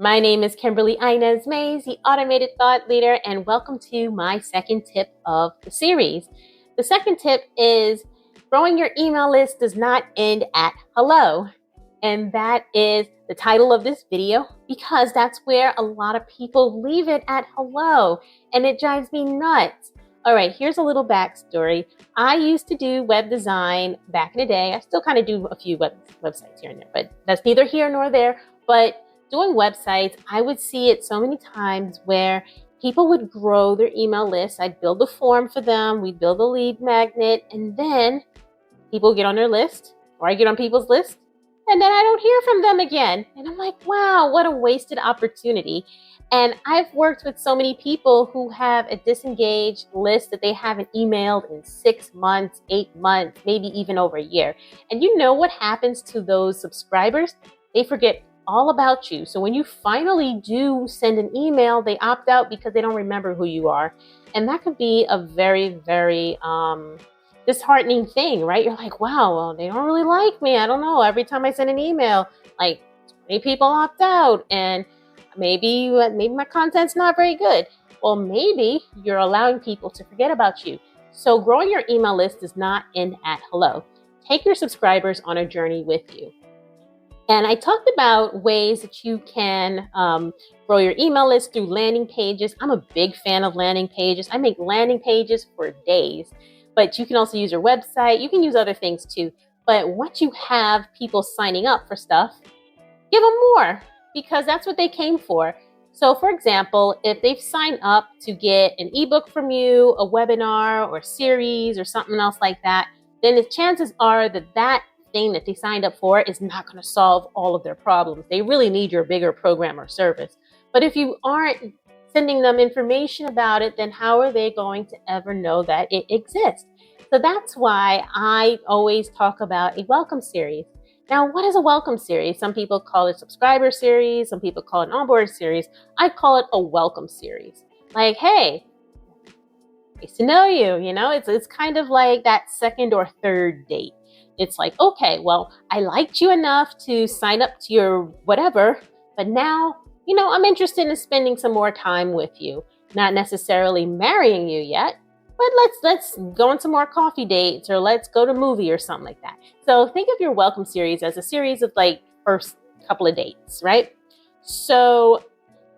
My name is Kimberly Inez Mays, the Automated Thought Leader, and welcome to my second tip of the series. The second tip is growing your email list does not end at hello. And that is the title of this video because that's where a lot of people leave it at hello, and it drives me nuts. All right, here's a little backstory. I used to do web design back in the day. I still kind of do a few websites here and there, but that's neither here nor there. But doing websites, I would see it so many times where people would grow their email list. I'd build a form for them. We'd build a lead magnet, and then people get on their list, or I get on people's list, and then I don't hear from them again. And I'm like, wow, what a wasted opportunity. And I've worked with so many people who have a disengaged list that they haven't emailed in 6 months, 8 months, maybe even over a year. And you know what happens to those subscribers? They forget all about you. So when you finally do send an email, they opt out because they don't remember who you are. And that could be a very, very disheartening thing, right? You're like, wow, well, they don't really like me. I don't know. Every time I send an email, like 20 people opt out, and maybe my content's not very good. Well, maybe you're allowing people to forget about you. So growing your email list does not end at hello. Take your subscribers on a journey with you. And I talked about ways that you can grow your email list through landing pages. I'm a big fan of landing pages. I make landing pages for days, but you can also use your website. You can use other things too. But once you have people signing up for stuff, give them more because that's what they came for. So for example, if they've signed up to get an ebook from you, a webinar or series or something else like that, then the chances are that thing that they signed up for is not going to solve all of their problems. They really need your bigger program or service. But if you aren't sending them information about it, then how are they going to ever know that it exists? So that's why I always talk about a welcome series. Now, what is a welcome series? Some people call it subscriber series. Some people call it an onboard series. I call it a welcome series. Like, hey, nice to know you. You know, it's kind of like that second or third date. It's like, okay, well, I liked you enough to sign up to your whatever, but now, I'm interested in spending some more time with you. Not necessarily marrying you yet, but let's go on some more coffee dates, or let's go to a movie or something like that. So think of your welcome series as a series of like first couple of dates, right? So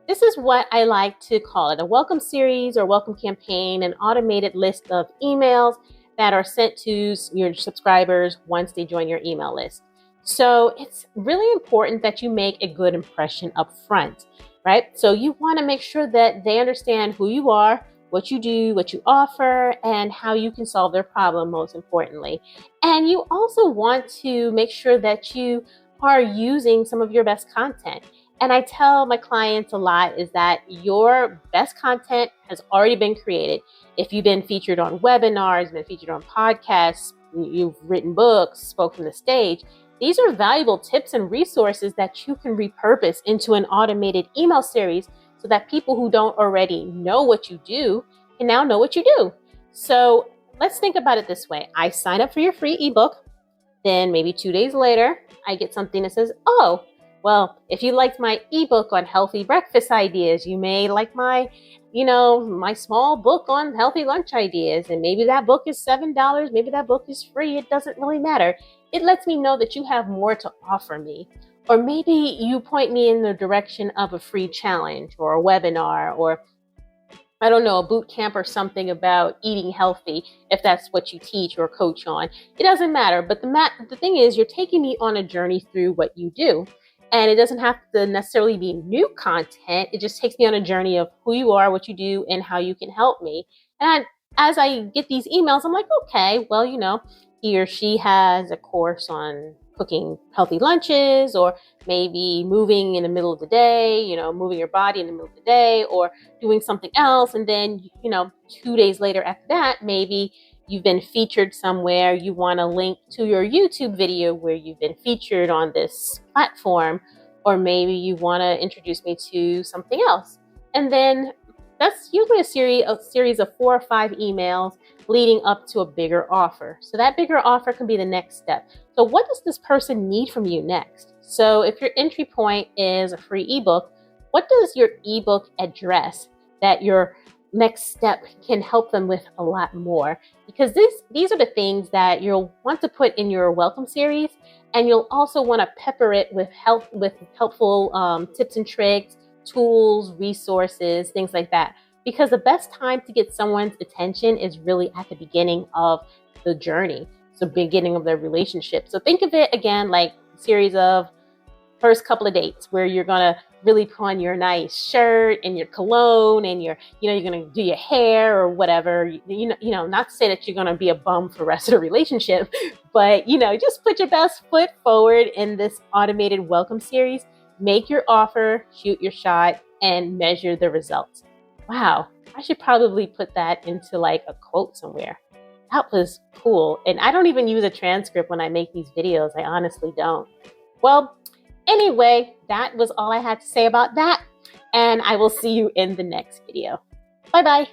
this is what I like to call it: a welcome series or welcome campaign, an automated list of emails that are sent to your subscribers once they join your email list. So it's really important that you make a good impression up front, right? So you want to make sure that they understand who you are, what you do, what you offer, and how you can solve their problem, most importantly. And you also want to make sure that you are using some of your best content. And I tell my clients a lot is that your best content has already been created. If you've been featured on webinars, been featured on podcasts, you've written books, spoke from the stage, these are valuable tips and resources that you can repurpose into an automated email series so that people who don't already know what you do can now know what you do. So let's think about it this way. I sign up for your free ebook. Then maybe 2 days later, I get something that says, oh, well, if you liked my ebook on healthy breakfast ideas, you may like my small book on healthy lunch ideas. And maybe that book is $7. Maybe that book is free. It doesn't really matter. It lets me know that you have more to offer me. Or maybe you point me in the direction of a free challenge or a webinar, or I don't know, a boot camp or something about eating healthy, if that's what you teach or coach on. It doesn't matter. But the thing is, you're taking me on a journey through what you do. And it doesn't have to necessarily be new content. It just takes me on a journey of who you are, what you do, and how you can help me. And as I get these emails, I'm like, okay, well, he or she has a course on cooking healthy lunches, or maybe moving in the middle of the day, moving your body in the middle of the day, or doing something else. And then, 2 days later after that, maybe you've been featured somewhere, you want to link to your YouTube video where you've been featured on this platform, or maybe you want to introduce me to something else. And then that's usually a series of 4 or 5 emails leading up to a bigger offer. So that bigger offer can be the next step. So what does this person need from you next? So if your entry point is a free ebook, what does your ebook address that your next step can help them with a lot more? Because these are the things that you'll want to put in your welcome series, and you'll also want to pepper it with helpful tips and tricks, tools, resources, things like that. Because the best time to get someone's attention is really at the beginning of the journey, so beginning of their relationship. So think of it again like a series of first couple of dates where you're gonna really put on your nice shirt and your cologne and you're gonna do your hair or whatever. Not to say that you're gonna be a bum for the rest of the relationship, but just put your best foot forward in this automated welcome series. Make your offer, shoot your shot, and measure the results. Wow, I should probably put that into like a quote somewhere. That was cool. And I don't even use a transcript when I make these videos. I honestly don't. Well, anyway, that was all I had to say about that. And I will see you in the next video. Bye-bye.